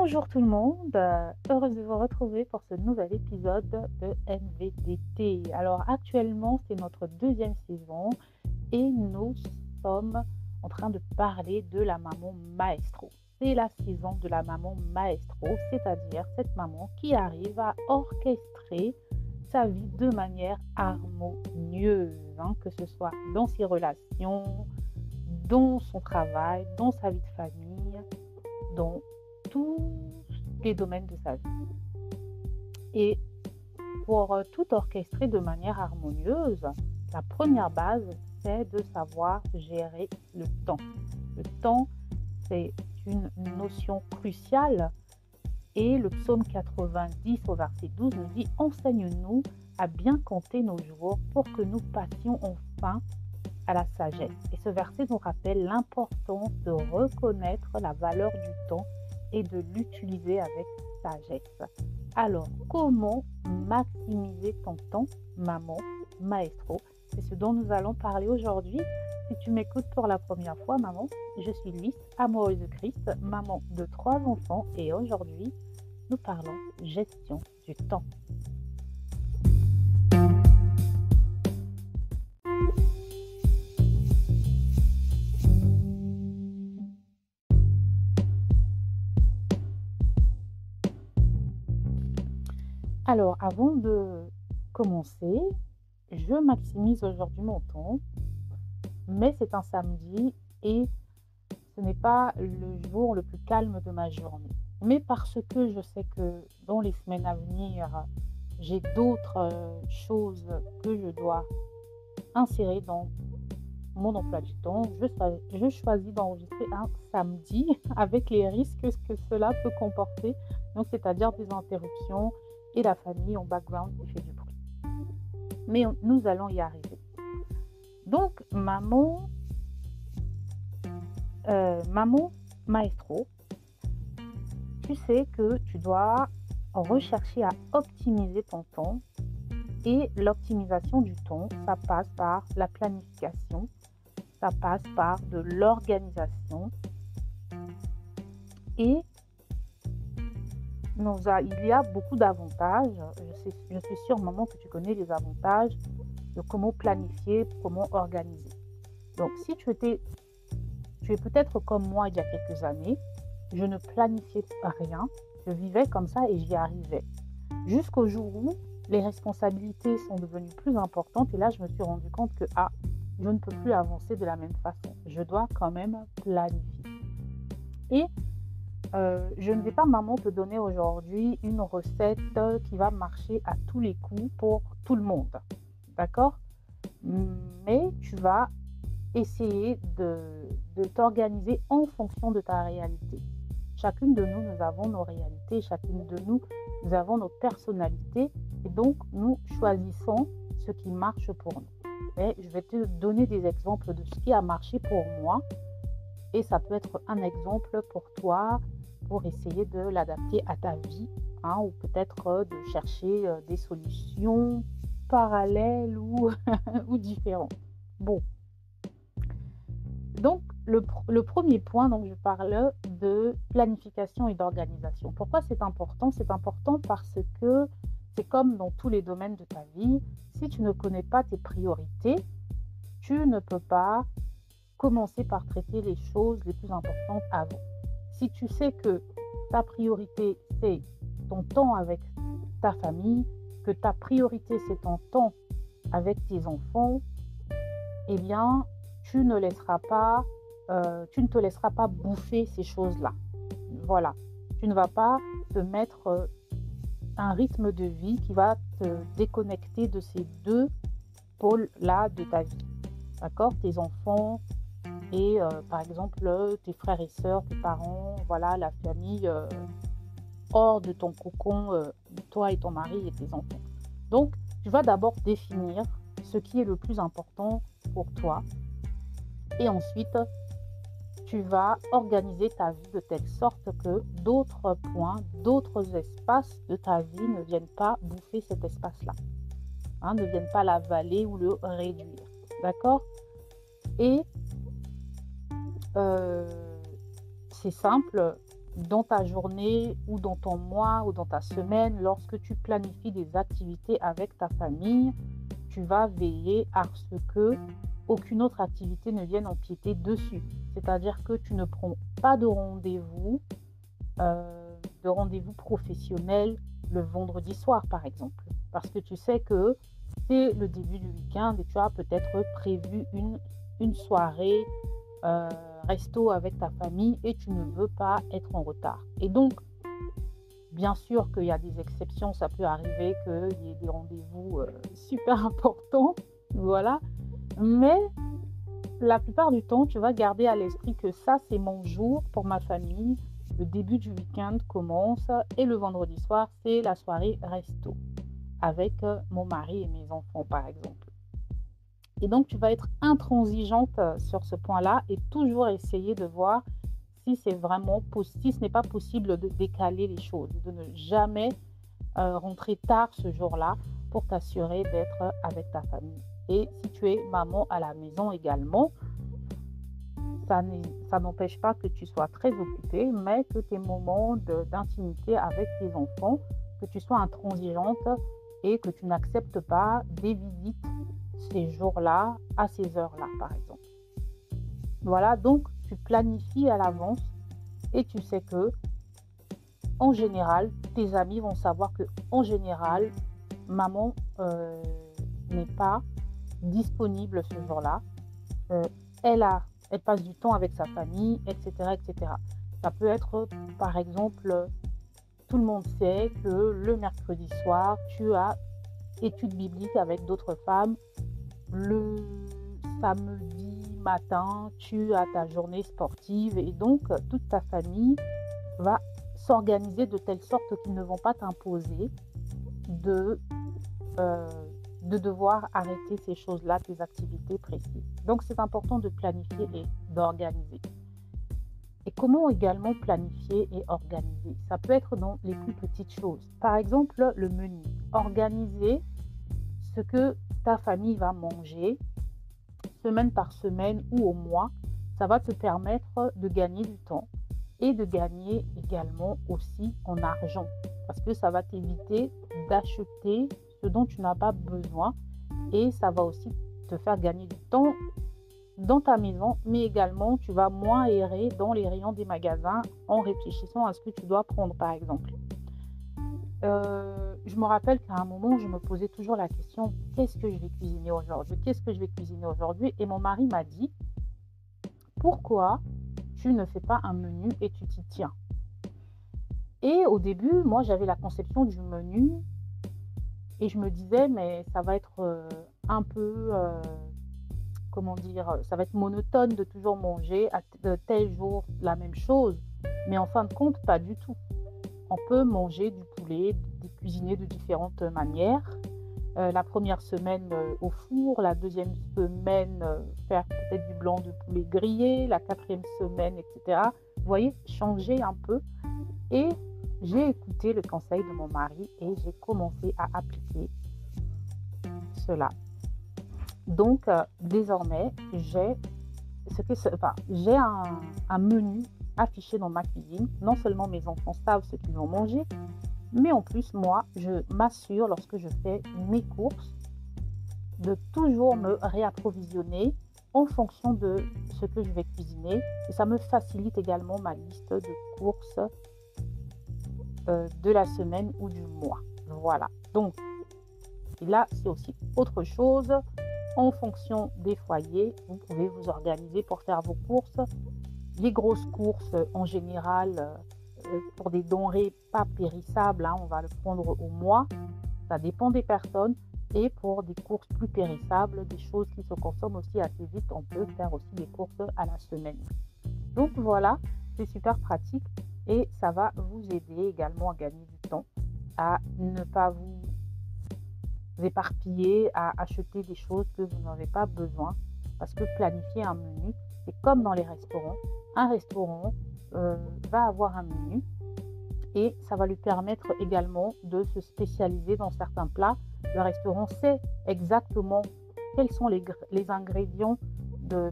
Bonjour tout le monde, heureuse de vous retrouver pour ce nouvel épisode de NVDT. Alors actuellement c'est notre deuxième saison et nous sommes en train de parler de la maman maestro. C'est la saison de la maman maestro, c'est-à-dire cette maman qui arrive à orchestrer sa vie de manière harmonieuse, que ce soit dans ses relations, dans son travail, dans sa vie de famille, dans tous les domaines de sa vie. Et pour tout orchestrer de manière harmonieuse, la première base, c'est de savoir gérer le temps. Le temps, c'est une notion cruciale et le psaume 90 au verset 12 nous dit « Enseigne-nous à bien compter nos jours pour que nous passions enfin à la sagesse ». Et ce verset nous rappelle l'importance de reconnaître la valeur du temps et de l'utiliser avec sagesse. Alors, comment maximiser ton temps, maman, maestro? C'est ce dont nous allons parler aujourd'hui. Si tu m'écoutes pour la première fois, maman, je suis Luis, amoureuse de Christ, maman de 3 enfants et aujourd'hui, nous parlons gestion du temps. Alors, avant de commencer, je maximise aujourd'hui mon temps, mais c'est un samedi et ce n'est pas le jour le plus calme de ma journée. Mais parce que je sais que dans les semaines à venir, j'ai d'autres choses que je dois insérer dans mon emploi du temps, je choisis d'enregistrer un samedi avec les risques que cela peut comporter, donc c'est-à-dire des interruptions et la famille en background qui fait du bruit. Mais nous allons y arriver. Donc, maman maestro, tu sais que tu dois rechercher à optimiser ton temps et l'optimisation du temps, ça passe par la planification, ça passe par de l'organisation et il y a beaucoup d'avantages. Je suis sûre, maman, que tu connais les avantages de comment planifier, comment organiser. Donc, si tu es peut-être comme moi il y a quelques années, je ne planifiais rien, je vivais comme ça et j'y arrivais. Jusqu'au jour où les responsabilités sont devenues plus importantes et là, je me suis rendu compte que je ne peux plus avancer de la même façon. Je dois quand même planifier. Et je ne vais pas, maman, te donner aujourd'hui une recette qui va marcher à tous les coups pour tout le monde. D'accord? Mais tu vas essayer de t'organiser en fonction de ta réalité. Chacune de nous, nous avons nos réalités. Chacune de nous, nous avons nos personnalités. Et donc, nous choisissons ce qui marche pour nous. Et je vais te donner des exemples de ce qui a marché pour moi. Et ça peut être un exemple pour toi, pour essayer de l'adapter à ta vie, ou peut-être de chercher des solutions parallèles ou, ou différentes. Bon. Donc, le premier point, donc je parle de planification et d'organisation. Pourquoi c'est important? C'est important parce que c'est comme dans tous les domaines de ta vie. Si tu ne connais pas tes priorités, tu ne peux pas commencer par traiter les choses les plus importantes avant. Si tu sais que ta priorité, c'est ton temps avec ta famille, que ta priorité, c'est ton temps avec tes enfants, eh bien, tu ne te laisseras pas bouffer ces choses-là. Voilà. Tu ne vas pas te mettre un rythme de vie qui va te déconnecter de ces deux pôles-là de ta vie. D'accord? Tes enfants et par exemple tes frères et sœurs, tes parents, voilà, la famille hors de ton cocon, toi et ton mari et tes enfants. Donc, tu vas d'abord définir ce qui est le plus important pour toi et ensuite, tu vas organiser ta vie de telle sorte que d'autres points, d'autres espaces de ta vie ne viennent pas bouffer cet espace-là, ne viennent pas l'avaler ou le réduire. D'accord? Et c'est simple, dans ta journée ou dans ton mois ou dans ta semaine, lorsque tu planifies des activités avec ta famille, tu vas veiller à ce que aucune autre activité ne vienne empiéter dessus. C'est-à-dire que tu ne prends pas de rendez-vous professionnels le vendredi soir, par exemple. Parce que tu sais que c'est le début du week-end et tu as peut-être prévu une soirée euh, resto avec ta famille et tu ne veux pas être en retard. Et donc, bien sûr qu'il y a des exceptions, ça peut arriver qu'il y ait des rendez-vous super importants, voilà. Mais la plupart du temps, tu vas garder à l'esprit que ça, c'est mon jour pour ma famille. Le début du week-end commence et le vendredi soir, c'est la soirée resto avec mon mari et mes enfants, par exemple. Et donc, tu vas être intransigeante sur ce point-là et toujours essayer de voir si c'est vraiment si ce n'est pas possible de décaler les choses, de ne jamais rentrer tard ce jour-là pour t'assurer d'être avec ta famille. Et si tu es maman à la maison également, ça n'empêche pas que tu sois très occupée, mais que tes moments d'intimité avec tes enfants, que tu sois intransigeante et que tu n'acceptes pas des visites ces jours-là, à ces heures-là, par exemple. Voilà, donc tu planifies à l'avance et tu sais que, en général, tes amis vont savoir que, en général, maman n'est pas disponible ce jour-là. Elle passe du temps avec sa famille, etc., etc. Ça peut être, par exemple, tout le monde sait que le mercredi soir, tu as études bibliques avec d'autres femmes. Le samedi matin, tu as ta journée sportive et donc toute ta famille va s'organiser de telle sorte qu'ils ne vont pas t'imposer de devoir arrêter ces choses-là, tes activités précises. Donc, c'est important de planifier et d'organiser. Et comment également planifier et organiser? Ça peut être dans les plus petites choses. Par exemple, le menu. Organiser ce que ta famille va manger semaine par semaine ou au mois, ça va te permettre de gagner du temps et de gagner également aussi en argent parce que ça va t'éviter d'acheter ce dont tu n'as pas besoin et ça va aussi te faire gagner du temps dans ta maison, mais également tu vas moins errer dans les rayons des magasins en réfléchissant à ce que tu dois prendre, par exemple. Je me rappelle qu'à un moment, je me posais toujours la question, qu'est-ce que je vais cuisiner aujourd'hui? Qu'est-ce que je vais cuisiner aujourd'hui? Et mon mari m'a dit, pourquoi tu ne fais pas un menu et tu t'y tiens? Et au début, moi, j'avais la conception du menu et je me disais, mais ça va être un peu, comment dire, ça va être monotone de toujours manger à tel jour la même chose. Mais en fin de compte, pas du tout. On peut manger du poulet, cuisiner de différentes manières. La première semaine au four, la deuxième semaine faire peut-être du blanc de poulet grillé, la quatrième semaine, etc. Vous voyez, changer un peu. Et j'ai écouté le conseil de mon mari et j'ai commencé à appliquer cela. Donc, désormais, j'ai un menu affiché dans ma cuisine. Non seulement mes enfants savent ce qu'ils vont manger, mais en plus, moi, je m'assure, lorsque je fais mes courses, de toujours me réapprovisionner en fonction de ce que je vais cuisiner. Et ça me facilite également ma liste de courses de la semaine ou du mois. Voilà. Donc, là, c'est aussi autre chose. En fonction des foyers, vous pouvez vous organiser pour faire vos courses. Les grosses courses, en général, pour des denrées pas périssables, on va le prendre au mois. Ça dépend des personnes. Et pour des courses plus périssables, des choses qui se consomment aussi assez vite, on peut faire aussi des courses à la semaine. Donc voilà, c'est super pratique et ça va vous aider également à gagner du temps, à ne pas vous éparpiller, à acheter des choses que vous n'avez pas besoin. Parce que planifier un menu, c'est comme dans les restaurants. Un restaurant va avoir un menu et ça va lui permettre également de se spécialiser dans certains plats. Le restaurant sait exactement quels sont les ingrédients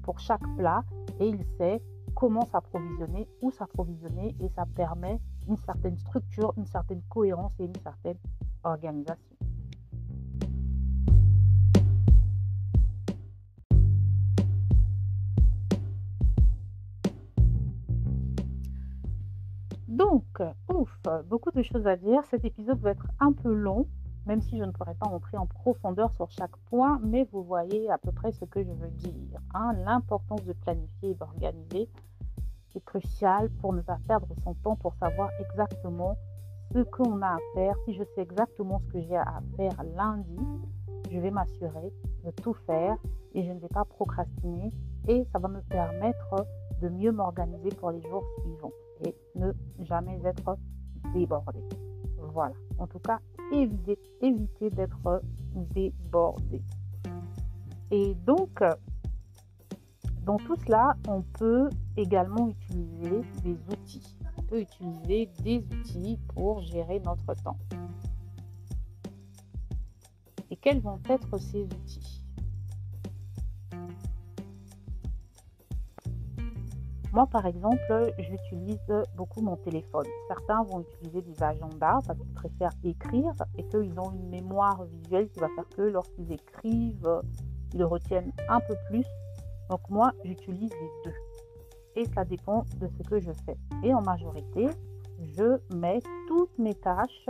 pour chaque plat et il sait comment s'approvisionner, où s'approvisionner, et ça permet une certaine structure, une certaine cohérence et une certaine organisation. Donc, beaucoup de choses à dire. Cet épisode va être un peu long, même si je ne pourrai pas entrer en profondeur sur chaque point, mais vous voyez à peu près ce que je veux dire. L'importance de planifier et d'organiser est crucial pour ne pas perdre son temps, pour savoir exactement ce qu'on a à faire. Si je sais exactement ce que j'ai à faire lundi, je vais m'assurer de tout faire et je ne vais pas procrastiner, et ça va me permettre de mieux m'organiser pour les jours suivants et ne jamais être débordé. Voilà. En tout cas, éviter d'être débordé. Et donc, dans tout cela, on peut également utiliser des outils. On peut utiliser des outils pour gérer notre temps. Et quels vont être ces outils? Moi, par exemple, j'utilise beaucoup mon téléphone. Certains vont utiliser des agendas parce qu'ils préfèrent écrire et qu'ils ont une mémoire visuelle qui va faire que lorsqu'ils écrivent, ils retiennent un peu plus. Donc moi, j'utilise les deux. Et ça dépend de ce que je fais. Et en majorité, je mets toutes mes tâches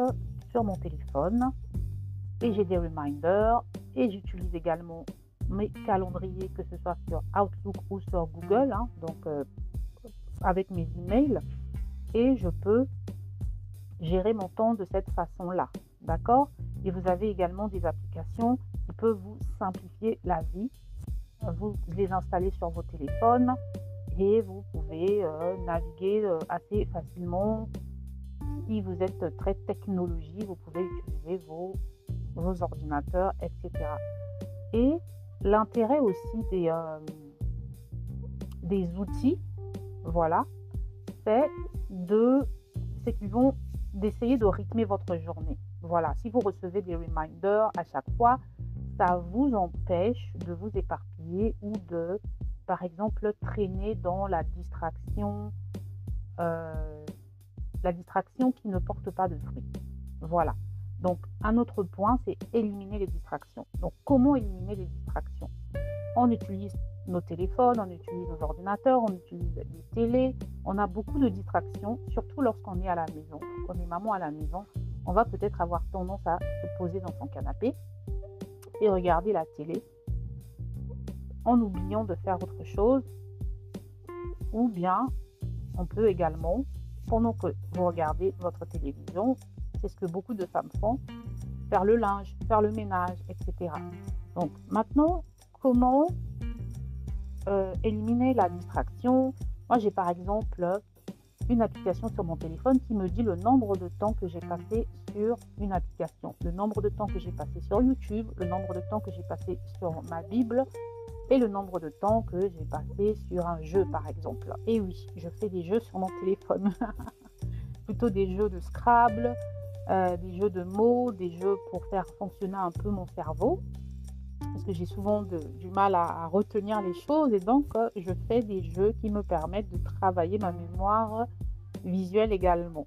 sur mon téléphone. Et j'ai des reminders. Et j'utilise également mes calendriers, que ce soit sur Outlook ou sur Google. Donc, avec mes emails. Et je peux gérer mon temps de cette façon-là. D'accord? Et vous avez également des applications qui peuvent vous simplifier la vie. Vous les installez sur vos téléphones et vous pouvez naviguer assez facilement. Si vous êtes très technologie, vous pouvez utiliser vos ordinateurs, etc. Et l'intérêt aussi des outils, voilà, c'est qu'ils vont d'essayer de rythmer votre journée. Voilà, si vous recevez des reminders à chaque fois, ça vous empêche de vous éparpiller ou de, par exemple, traîner dans la distraction qui ne porte pas de fruits. Voilà. Donc, un autre point, c'est éliminer les distractions. Donc, comment éliminer les distractions? On utilise nos téléphones, on utilise nos ordinateurs, on utilise les télés. On a beaucoup de distractions, surtout lorsqu'on est à la maison. Quand on est maman à la maison, on va peut-être avoir tendance à se poser dans son canapé et regarder la télé en oubliant de faire autre chose. Ou bien, on peut également, pendant que vous regardez votre télévision, c'est ce que beaucoup de femmes font, faire le linge, faire le ménage, etc. Donc maintenant, comment éliminer la distraction? Moi, j'ai par exemple une application sur mon téléphone qui me dit le nombre de temps que j'ai passé sur une application, le nombre de temps que j'ai passé sur YouTube, le nombre de temps que j'ai passé sur ma Bible et le nombre de temps que j'ai passé sur un jeu, par exemple. Et oui, je fais des jeux sur mon téléphone. Plutôt des jeux de Scrabble, des jeux de mots, des jeux pour faire fonctionner un peu mon cerveau. Parce que j'ai souvent du mal à retenir les choses. Et donc, je fais des jeux qui me permettent de travailler ma mémoire visuelle également.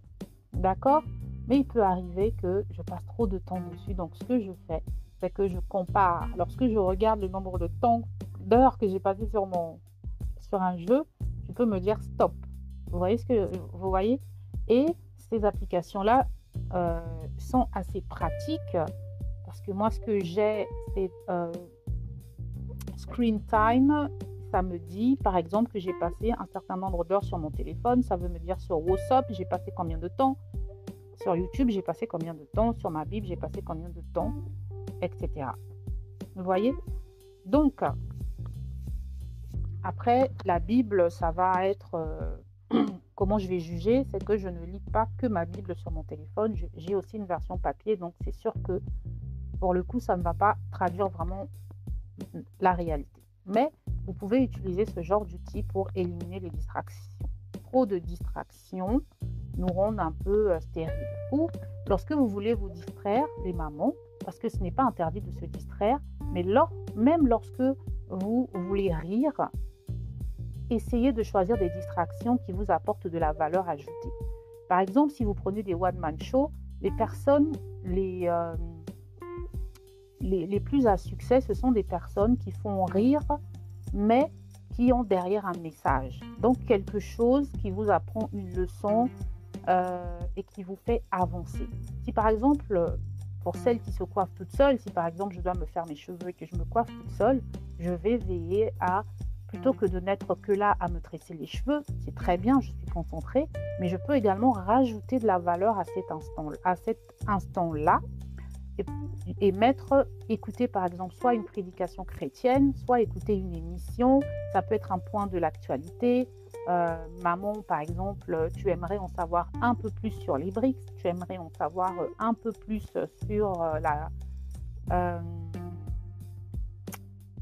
D'accord? Mais il peut arriver que je passe trop de temps dessus. Donc, ce que je fais, c'est que je compare. Lorsque je regarde le nombre d'heures que j'ai passé sur un jeu, je peux me dire stop. Vous voyez? Et ces applications-là sont assez pratiques parce que moi, ce que j'ai, c'est Screen Time. Ça me dit, par exemple, que j'ai passé un certain nombre d'heures sur mon téléphone. Ça veut me dire sur WhatsApp, j'ai passé combien de temps. Sur YouTube, j'ai passé combien de temps. Sur ma Bible, j'ai passé combien de temps, etc. Vous voyez? Donc, après, la Bible, ça va être... comment je vais juger? C'est que je ne lis pas que ma Bible sur mon téléphone. J'ai aussi une version papier, donc c'est sûr que pour le coup, ça ne va pas traduire vraiment la réalité. Mais vous pouvez utiliser ce genre d'outils pour éliminer les distractions. Trop de distractions nous rendent un peu stériles. Ou lorsque vous voulez vous distraire, les mamans, parce que ce n'est pas interdit de se distraire, mais même lorsque vous voulez rire essayez de choisir des distractions qui vous apportent de la valeur ajoutée. Par exemple, si vous prenez des one-man shows, les personnes les plus à succès, ce sont des personnes qui font rire, mais qui ont derrière un message. Donc, quelque chose qui vous apprend une leçon et qui vous fait avancer. Si par exemple, pour celles qui se coiffent toutes seules, si par exemple je dois me faire mes cheveux et que je me coiffe toute seule, je vais veiller à, plutôt que de n'être que là à me tresser les cheveux, c'est très bien, je suis concentrée, mais je peux également rajouter de la valeur à cet instant-là et écouter par exemple soit une prédication chrétienne, soit écouter une émission, ça peut être un point de l'actualité. Maman, par exemple, tu aimerais en savoir un peu plus sur les BRICS, tu aimerais en savoir un peu plus sur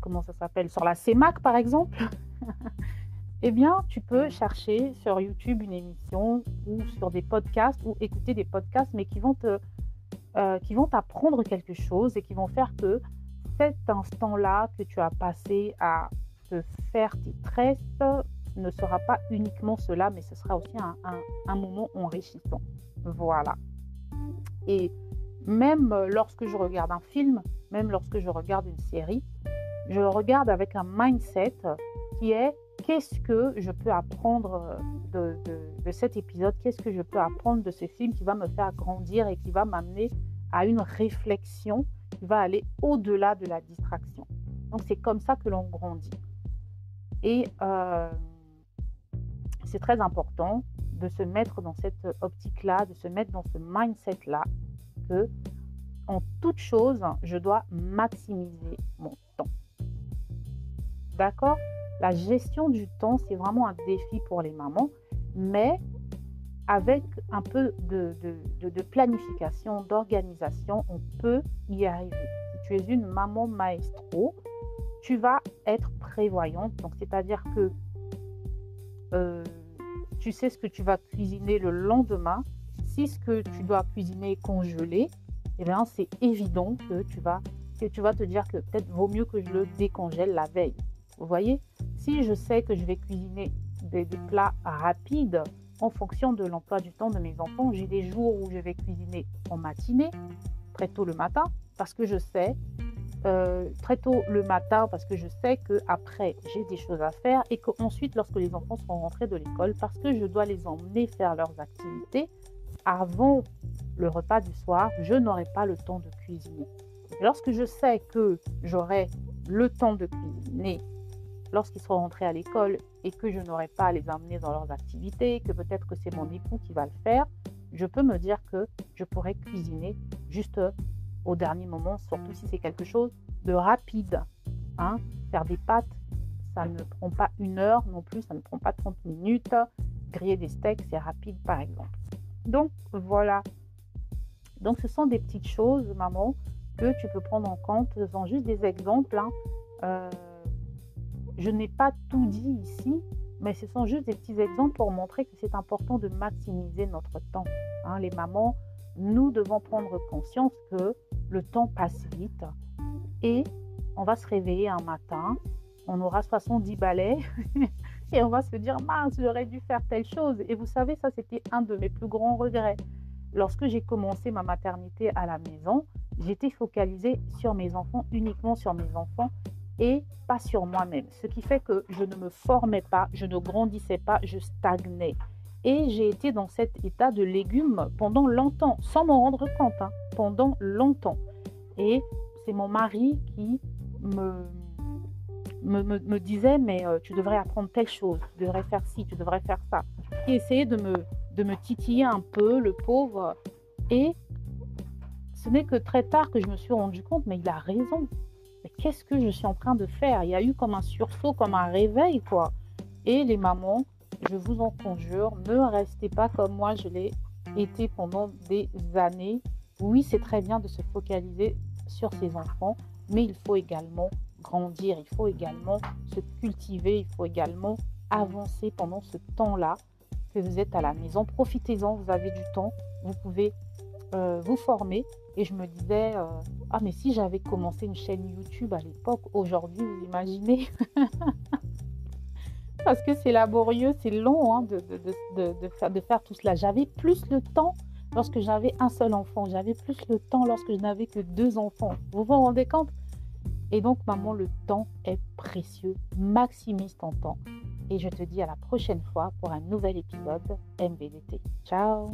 comment ça s'appelle, sur la CEMAC par exemple. Eh bien, tu peux chercher sur YouTube une émission ou sur des podcasts ou écouter des podcasts, mais qui vont t'apprendre quelque chose et qui vont faire que cet instant-là que tu as passé à te faire tes tresses ne sera pas uniquement cela, mais ce sera aussi un moment enrichissant. Voilà. Et même lorsque je regarde un film, même lorsque je regarde une série, je regarde avec un mindset qui est qu'est-ce que je peux apprendre de cet épisode, qu'est-ce que je peux apprendre de ce film qui va me faire grandir et qui va m'amener à une réflexion qui va aller au-delà de la distraction. Donc, c'est comme ça que l'on grandit. Et c'est très important de se mettre dans cette optique-là, de se mettre dans ce mindset-là, que en toute chose, je dois maximiser mon temps. D'accord ? La gestion du temps, c'est vraiment un défi pour les mamans, mais avec un peu de planification, d'organisation, on peut y arriver. Si tu es une maman maestro, tu vas être prévoyante. Donc, c'est-à-dire que tu sais ce que tu vas cuisiner le lendemain. Si ce que tu dois cuisiner est congelé, eh bien, c'est évident que tu vas te dire que peut-être vaut mieux que je le décongèle la veille. Vous voyez ? Si je sais que je vais cuisiner des plats rapides en fonction de l'emploi du temps de mes enfants, j'ai des jours où je vais cuisiner en matinée, très tôt le matin, parce que je sais, parce que je sais qu'après, j'ai des choses à faire et qu'ensuite, lorsque les enfants seront rentrés de l'école, parce que je dois les emmener faire leurs activités, avant le repas du soir, je n'aurai pas le temps de cuisiner. Et lorsque je sais que j'aurai le temps de cuisiner lorsqu'ils seront rentrés à l'école et que je n'aurai pas à les emmener dans leurs activités, que peut-être que c'est mon époux qui va le faire, je peux me dire que je pourrais cuisiner juste au dernier moment, surtout si c'est quelque chose de rapide. Faire des pâtes, ça ne prend pas 1 heure non plus, ça ne prend pas 30 minutes. Griller des steaks, c'est rapide par exemple. Donc voilà. Donc ce sont des petites choses, maman, que tu peux prendre en compte. Ce sont juste des exemples. Je n'ai pas tout dit ici, mais ce sont juste des petits exemples pour montrer que c'est important de maximiser notre temps. Les mamans, nous devons prendre conscience que le temps passe vite et on va se réveiller un matin, on aura 70 balais et on va se dire « mince, j'aurais dû faire telle chose ». Et vous savez, ça c'était un de mes plus grands regrets. Lorsque j'ai commencé ma maternité à la maison, j'étais focalisée sur mes enfants, uniquement sur mes enfants, et pas sur moi-même. Ce qui fait que je ne me formais pas, je ne grandissais pas, je stagnais. Et j'ai été dans cet état de légume pendant longtemps, sans m'en rendre compte, pendant longtemps. Et c'est mon mari qui me disait, mais tu devrais apprendre telle chose, tu devrais faire ci, tu devrais faire ça. Qui essayait de me titiller un peu, le pauvre. Et ce n'est que très tard que je me suis rendu compte, mais il a raison. Mais qu'est-ce que je suis en train de faire ? Il y a eu comme un sursaut, comme un réveil, quoi. Et les mamans, je vous en conjure, ne restez pas comme moi, je l'ai été pendant des années. Oui, c'est très bien de se focaliser sur ses enfants, mais il faut également grandir, il faut également se cultiver, il faut également avancer pendant ce temps-là que vous êtes à la maison. Profitez-en, vous avez du temps, vous pouvez vous former. Et je me disais, mais si j'avais commencé une chaîne YouTube à l'époque, aujourd'hui, vous imaginez parce que c'est laborieux, c'est long hein, de faire tout cela. J'avais plus le temps lorsque j'avais un seul enfant. J'avais plus le temps lorsque je n'avais que 2 enfants. Vous vous rendez compte? Et donc, maman, le temps est précieux. Maximise ton temps. Et je te dis à la prochaine fois pour un nouvel épisode MVDT. Ciao!